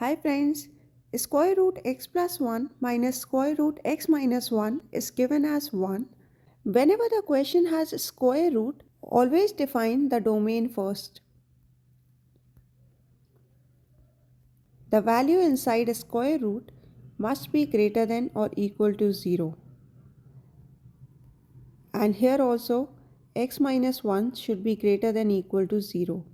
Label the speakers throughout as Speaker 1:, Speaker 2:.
Speaker 1: Hi friends, square root x plus 1 minus square root x minus 1 is given as 1. Whenever the question has a square root, always define the domain first. The value inside a square root must be greater than or equal to 0. And here also x minus 1 should be greater than equal to 0.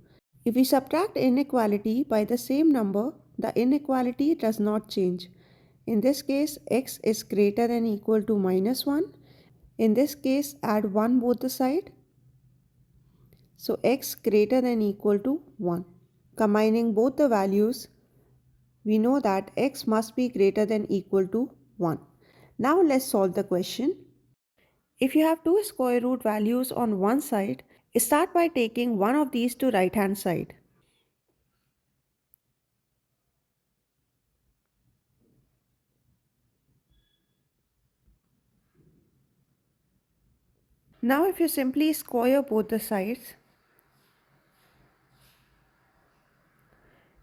Speaker 1: If we subtract inequality by the same number, the inequality does not change. In this case, x is greater than equal to minus 1. In this case, add 1 both the side. So x greater than equal to 1. Combining both the values, we know that x must be greater than equal to 1. Now let's solve the question. If you have two square root values on one side, start by taking one of these to right hand side. Now if you simply square both the sides,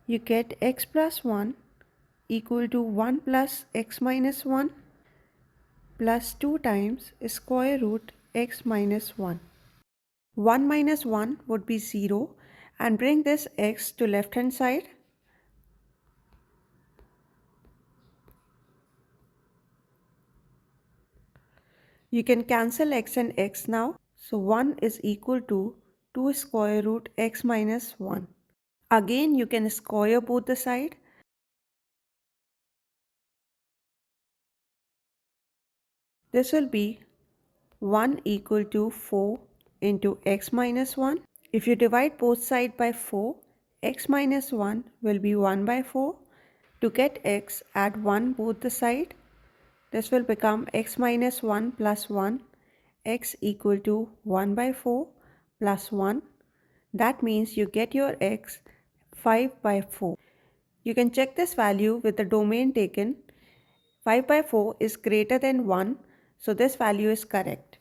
Speaker 1: you get x plus 1 equal to 1 plus x minus 1 plus 2 times square root x minus 1. 1 minus 1 would be 0 and bring this x to left hand side. You can cancel x and x now. So 1 is equal to 2 square root x minus 1. Again you can square both the side. This will be 1 equal to 4 into x minus 1. If you divide both sides by 4, x minus 1 will be 1 by 4. To get x, add 1 both the side. This will become x minus 1 plus 1, x equal to 1 by 4 plus 1. That means you get your x 5 by 4. You can check this value with the domain taken. 5 by 4 is greater than 1, so this value is correct.